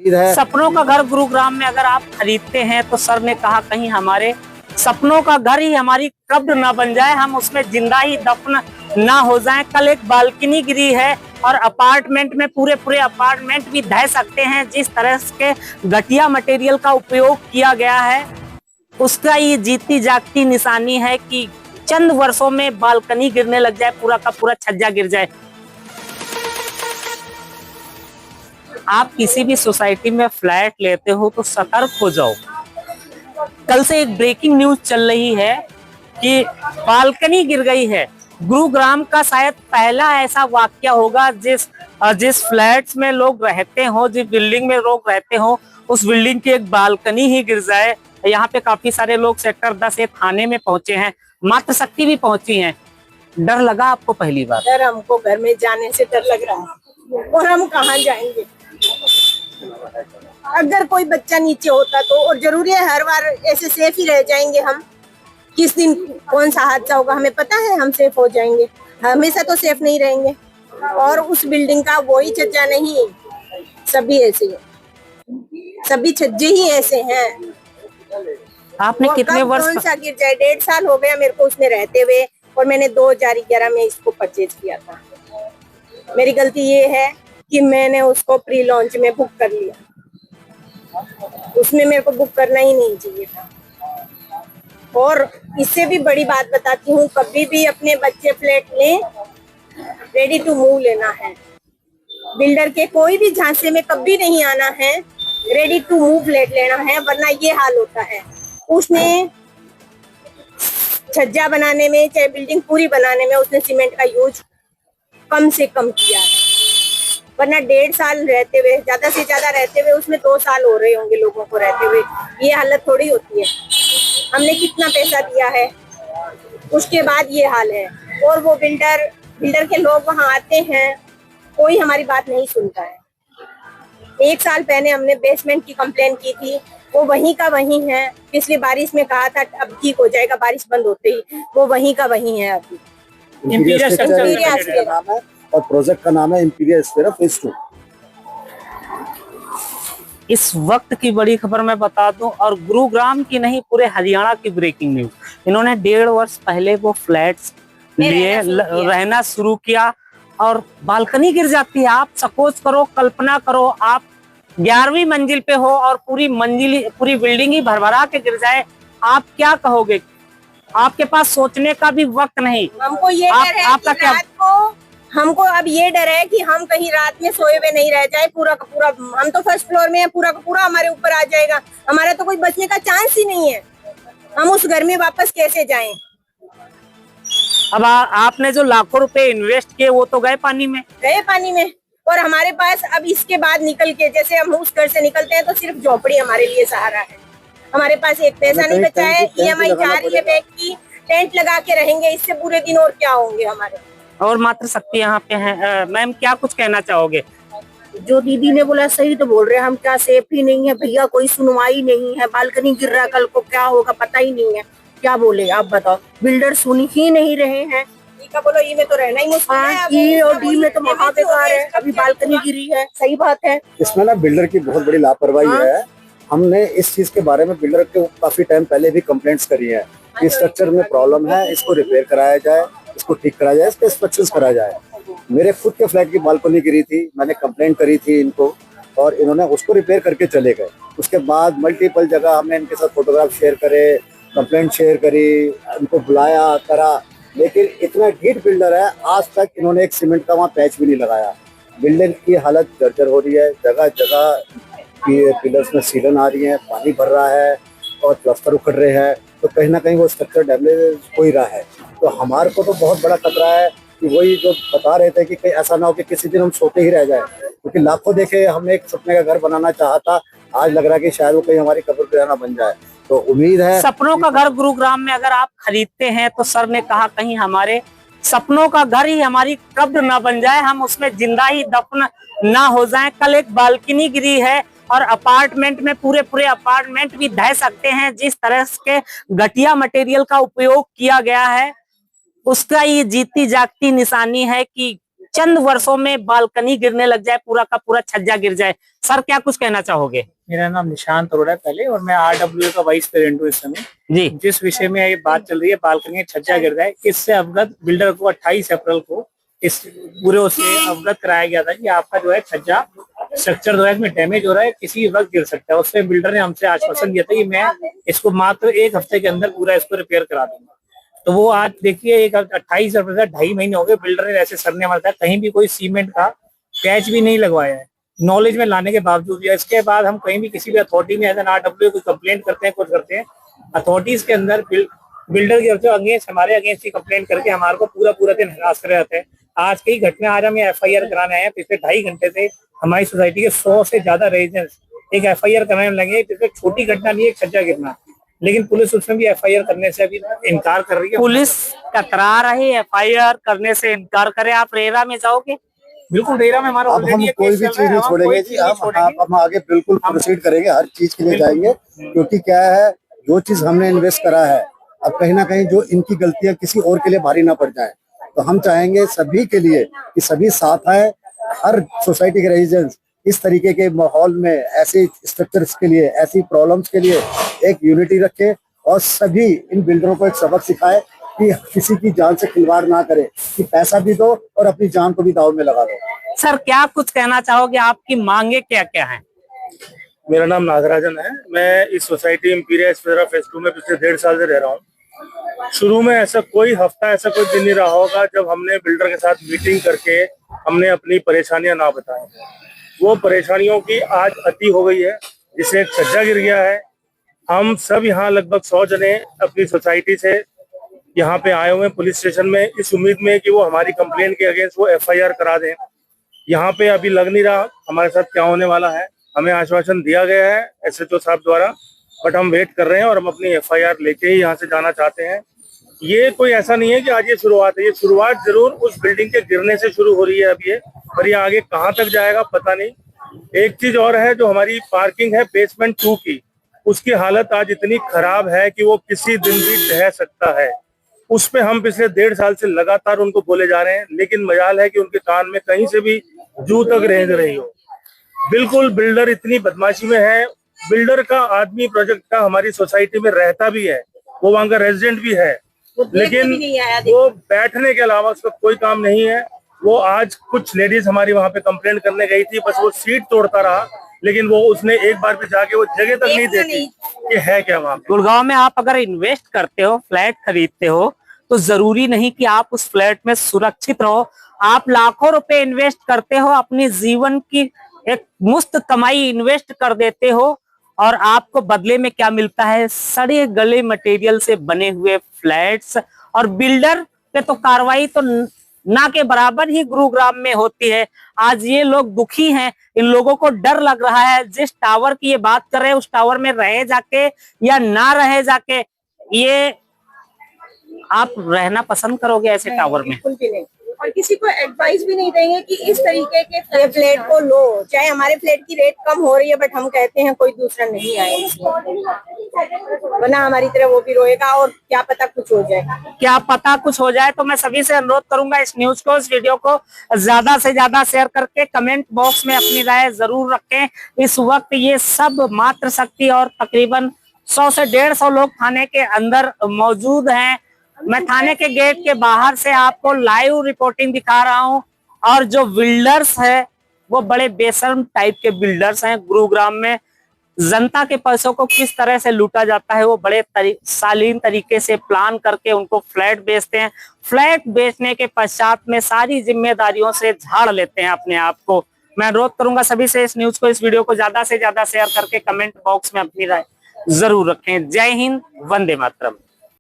सपनों का घर गुरुग्राम में अगर आप खरीदते हैं तो सर ने कहा कहीं हमारे सपनों का घर ही हमारी कब्र न बन जाए, हम उसमें जिंदा ही दफन ना हो जाएं। कल एक बालकनी गिरी है और अपार्टमेंट में पूरे अपार्टमेंट भी ढह सकते हैं। जिस तरह के घटिया मटेरियल का उपयोग किया गया है उसका ये जीती जागती निशानी है कि चंद वर्षों में बालकनी गिरने लग जाए, पूरा का पूरा छज्जा गिर जाए। आप किसी भी सोसाइटी में फ्लैट लेते हो तो सतर्क हो जाओ। कल से एक ब्रेकिंग न्यूज चल रही है कि बालकनी गिर गई है। गुरुग्राम का शायद पहला ऐसा वाकया होगा जिस फ्लैट्स में लोग रहते हो, जिस बिल्डिंग में लोग रहते हो, उस बिल्डिंग की एक बालकनी ही गिर जाए। यहाँ पे काफी सारे लोग सेक्टर 10 थाने में पहुंचे हैं, मातृशक्ति भी पहुंची हैं। डर लगा आपको पहली बार? डर हमको घर में जाने से डर लग रहा है, और हम कहाँ जाएंगे? अगर कोई बच्चा नीचे होता तो, और जरूरी है हर बार ऐसे सेफ ही रह जाएंगे हम? किस दिन कौन सा हादसा होगा हमें पता है? हम सेफ हो जाएंगे? हमेशा तो सेफ नहीं रहेंगे। और उस बिल्डिंग का वही छज्जा नहीं, सभी ऐसे हैं, सभी छज्जे ही ऐसे हैं। आपने कितने वर्ष? कौन सा गिर जाए? 1.5 साल हो गया मेरे को उसमें रहते हुए, और मैंने 2011 में इसको परचेज किया था। मेरी गलती ये है कि मैंने उसको प्री लॉन्च में बुक कर लिया, उसमें मेरे को बुक करना ही नहीं चाहिए था। और इससे भी बड़ी बात बताती हूँ, कभी भी अपने बच्चे फ्लैट में रेडी टू मूव लेना है। बिल्डर के कोई भी झांसे में कभी नहीं आना है, रेडी टू मूव फ्लैट लेना है, वरना ये हाल होता है। उसने छज्जा बनाने में, चाहे बिल्डिंग पूरी बनाने में, उसने सीमेंट का यूज कम से कम किया है, वरना 1.5 साल रहते हुए, ज्यादा से ज्यादा रहते हुए, उसमें 2 साल हो रहे होंगे लोगों को रहते हुए। ये हालत थोड़ी होती है। हमने कितना पैसा दिया है, उसके बाद ये हाल है। और वो बिल्डर के लोग वहां आते हैं, कोई हमारी बात नहीं सुनता है। 1 साल पहले हमने बेसमेंट की कंप्लेन की थी, वो वहीं का वहीं है। पिछली बारिश में कहा था अब ठीक हो जाएगा, बारिश बंद होते ही वो वहीं का वहीं है। अभी और प्रोजेक्ट का नाम है इंपीरियल स्फीयर फेज 2। इस वक्त की बड़ी खबर मैं बता दूं, और गुरुग्राम की नहीं पूरे हरियाणा की ब्रेकिंग न्यूज। इन्होंने 1.5 वर्ष पहले वो फ्लैट्स लिए रहना शुरू किया और बालकनी गिर जाती है। आप सपोज करो, कल्पना करो, आप 11वीं मंजिल पे हो और पूरी बिल्डिंग ही भरभरा के गिर जाए, आप क्या कहोगे? आपके पास सोचने का भी वक्त नहीं। हमको ये डर है कि रात को, हमको अब ये डर है कि हम कहीं रात में सोए हुए नहीं रह जाए। पूरा का पूरा, हम तो फर्स्ट फ्लोर में है, पूरा का पूरा हमारे ऊपर आ जाएगा। हमारा तो कोई बचने का चांस ही नहीं है। हम उस घर में वापस कैसे जाएं? अब आपने जो लाखों रुपए इन्वेस्ट किए वो तो गए पानी में, और हमारे पास अब इसके बाद निकल के, जैसे हम उस घर से निकलते हैं तो सिर्फ झोपड़ी हमारे लिए सहारा है। हमारे पास एक पैसा नहीं बचा है। EMI जा रही है बैंक की, टेंट लगा के रहेंगे इससे पूरे दिन, और क्या होंगे हमारे। और मातृशक्ति यहाँ पे है। मैम क्या कुछ कहना चाहोगे? जो दीदी ने बोला सही तो बोल रहे हैं, हम क्या सेफ ही नहीं है भैया? कोई सुनवाई नहीं है, बालकनी गिर रहा, कल को क्या होगा पता ही नहीं है। क्या बोले आप बताओ? बिल्डर सुन ही नहीं रहे हैं। का बोलो ई में तो रहना ही मुश्किल है, ई और डी में तो महा बेकार है। अभी बालकनी गिरी है, सही बात है। इसमें ना बिल्डर की बहुत बड़ी लापरवाही है। हमने इस चीज के बारे में बिल्डर के काफी टाइम पहले भी कंप्लेंट्स करी है कि स्ट्रक्चर में प्रॉब्लम है, इसको रिपेयर कराया जाए, इसको ठीक कराया जाए, इसके इंस्पेक्शन कराया जाए। मेरे खुद के फ्लैट की बालकनी गिरी थी, मैंने कंप्लेंट करी थी इनको, और इन्होंने उसको रिपेयर करके चले गए। उसके बाद मल्टीपल जगह हमने इनके साथ फोटोग्राफ शेयर करे, कंप्लेंट शेयर करी, इनको बुलाया करा, लेकिन इतना ढीठ बिल्डर है, आज तक इन्होंने एक सीमेंट का वहाँ पैच भी नहीं लगाया। बिल्डिंग की हालत जर्जर हो रही है, जगह जगह की पिलर्स में सीलन आ रही है, पानी भर रहा है और प्लास्टर उखड़ रहे हैं, तो कहीं ना कहीं वो स्ट्रक्चर डैमेज हो ही रहा है। तो हमारे को तो बहुत बड़ा खतरा है कि वही जो बता रहे थे कि कहीं ऐसा ना हो कि किसी दिन हम सोते ही रह जाए, क्योंकि लाखों देखे हमने एक सपने का घर बनाना चाहा था, आज लग रहा है कि शायद वो कहीं हमारी कब्र पे रहना बन जाए। तो उम्मीद है सपनों का घर गुरुग्राम में अगर आप खरीदते हैं तो सर ने कहा कहीं हमारे सपनों का घर ही हमारी कब्र न बन जाए, हम उसमें जिंदा ही दफन ना हो जाएं। कल एक बालकनी गिरी है और अपार्टमेंट में पूरे अपार्टमेंट भी ढह सकते हैं। जिस तरह के घटिया मटेरियल का उपयोग किया गया है उसका ये जीती जागती निशानी है कि चंद वर्षों में बालकनी गिरने लग जाए, पूरा का पूरा छज्जा गिर जाए। सर क्या कुछ कहना चाहोगे? मेरा नाम निशांत अरोड़ा है पहले, और मैं RWA का वाइस प्रेसिडेंट हूँ इस समय। जी, जिस विषय में ये बात चल रही है बालकनी में छज्जा गिर जाए, इससे अवगत बिल्डर को 28 अप्रैल को इस पूरे उससे अवगत कराया गया था कि आपका जो है छज्जा स्ट्रक्चर जो है इसमें डैमेज हो रहा है, किसी वक्त गिर सकता है। उससे बिल्डर ने हमसे आश्वासन दिया था कि मैं इसको मात्र 1 हफ्ते के अंदर पूरा इसको रिपेयर करा दूंगा। तो वो आज देखिए 28 अप्रैल 2.5 महीने हो गए, बिल्डर ने ऐसे सरने मारा था, कहीं भी कोई सीमेंट का पैच भी नहीं लगवाया है, नॉलेज में लाने के बावजूद। या इसके बाद हम कहीं भी किसी भी अथॉरिटी में एज RWA कोई कंप्लेंट करते हैं, कुछ करते हैं, अथॉरिटीज के अंदर बिल्डर के अगेंस्ट हमारे अगेंस्ट ही कंप्लेंट करके हमारे को पूरा दिन हरास कर जाते हैं। आज की घटना, आज हम FIR कराने आए हैं। पिछले 2.5 घंटे से हमारी सोसाइटी के 100 से ज्यादा रेजिडेंट्स एक FIR कराने लगे। पिछले छोटी घटना नहीं है छज्जा गिरना, लेकिन पुलिस उसमें भी FIR करने से अभी इनकार कर रही है। पुलिस कतरा रही FIR करने से इनकार करे। आप रेरा में जाओगे? बिल्कुल, रेरा में हमारा अब हम कोई भी चीज नहीं छोड़ेंगे जी। हम आगे बिल्कुल प्रोसीड करेंगे, हर चीज के लिए जाएंगे, क्योंकि क्या है, जो चीज हमने इन्वेस्ट करा है, अब कहीं ना कहीं जो इनकी गलतियां किसी और के लिए भारी ना पड़ जाए, तो हम चाहेंगे सभी के लिए कि सभी साथ आए। हर सोसाइटी के रेजिडेंट्स इस तरीके के माहौल में ऐसे स्ट्रक्चर्स के लिए, ऐसी प्रॉब्लम्स के लिए एक यूनिटी रखे, और सभी इन बिल्डरों को एक सबक सिखाए कि किसी की जान से खिलवाड़ ना करे, कि पैसा भी दो और अपनी जान को भी दांव में लगा दो। सर क्या कुछ कहना चाहोगे? आपकी मांगे क्या क्या हैं? मेरा नाम नागराजन है। मैं इस सोसाइटी इंपीरिया एस्पेरा फेज 2 में पिछले 1.5 साल से रह रहा हूँ। शुरू में ऐसा कोई हफ्ता, ऐसा कोई दिन नहीं रहा होगा जब हमने बिल्डर के साथ मीटिंग करके हमने अपनी परेशानियां ना बताई। वो परेशानियों की आज अति हो गई है, जिससे एक छज्जा गिर गया है। हम सब यहाँ लगभग 100 जने अपनी सोसाइटी से यहाँ पे आए हुए हैं पुलिस स्टेशन में, इस उम्मीद में कि वो हमारी कंप्लेन के अगेंस्ट वो FIR करा दें। यहाँ पे अभी लग नहीं रहा हमारे साथ क्या होने वाला है। हमें आश्वासन दिया गया है SHO साहब द्वारा, बट हम वेट कर रहे हैं और हम अपनी FIR लेके ही यहाँ से जाना चाहते हैं। ये कोई ऐसा नहीं है कि आज ये शुरुआत है, ये शुरुआत जरूर उस बिल्डिंग के गिरने से शुरू हो रही है अब ये, पर ये आगे कहाँ तक जाएगा पता नहीं। एक चीज और है, जो हमारी पार्किंग है बेसमेंट 2 की, उसकी हालत आज इतनी खराब है कि वो किसी दिन भी ढह सकता है। उस पे हम पिछले 1.5 साल से लगातार उनको बोले जा रहे हैं, लेकिन मजाल है कि उनके कान में कहीं से भी जू तक रेंग रही हो। बिल्कुल बिल्डर इतनी बदमाशी में है। बिल्डर का आदमी प्रोजेक्ट का हमारी सोसाइटी में रहता भी है, वो वहां का रेजिडेंट भी है, लेकिन वो बैठने के अलावा उसका कोई काम नहीं है। वो आज कुछ लेडीज हमारी वहां पे कंप्लेंट करने गई थी, बस वो सीट तोड़ता रहा, लेकिन वो उसने एक बार भी जाके वो जगह तक नहीं देखी कि है क्या वहां पे। गुड़गांव में आप अगर इन्वेस्ट करते हो, फ्लैट खरीदते हो, तो जरूरी नहीं कि आप उस फ्लैट में सुरक्षित रहो। आप लाखों रुपए इन्वेस्ट करते हो, अपनी जीवन की एक मुफ्त कमाई इन्वेस्ट कर देते हो, और आपको बदले में क्या मिलता है? सड़े गले मटेरियल से बने हुए फ्लैट्स। और बिल्डर पे तो कार्रवाई तो ना के बराबर ही गुरुग्राम में होती है। आज ये लोग दुखी हैं, इन लोगों को डर लग रहा है। जिस टावर की ये बात कर रहे हैं, उस टावर में रहे जाके या ना रहे जाके, ये आप रहना पसंद करोगे ऐसे टावर में? बिल्कुल भी नहीं, और किसी को एडवाइस भी नहीं देंगे कि इस तरीके के फ्लैट को लो। चाहे हमारे फ्लैट की रेट कम हो रही है, बट हम कहते हैं कोई दूसरा नहीं आए, वरना हमारी तरह वो भी रोएगा, और क्या पता कुछ हो जाए। क्या पता कुछ हो जाए। तो मैं सभी से अनुरोध करूंगा, इस न्यूज को, इस वीडियो को ज्यादा से ज्यादा शेयर करके कमेंट बॉक्स में अपनी राय जरूर रखें। इस वक्त ये सब मात्र शक्ति और तकरीबन 100 से 150 लोग थाने के अंदर मौजूद हैं। मैं थाने के गेट के बाहर से आपको लाइव रिपोर्टिंग दिखा रहा हूं। और जो बिल्डर्स है वो बड़े बेशर्म टाइप के बिल्डर्स हैं। गुरुग्राम में जनता के पैसों को किस तरह से लूटा जाता है, वो बड़े शालीन तरीके से प्लान करके उनको फ्लैट बेचते हैं। फ्लैट बेचने के पश्चात में सारी जिम्मेदारियों से झाड़ लेते हैं अपने आप को। मैं अनुरोध करूंगा सभी से, इस न्यूज को, इस वीडियो को ज्यादा से ज्यादा शेयर करके कमेंट बॉक्स में अपनी राय जरूर रखें। जय हिंद, वंदे मातरम।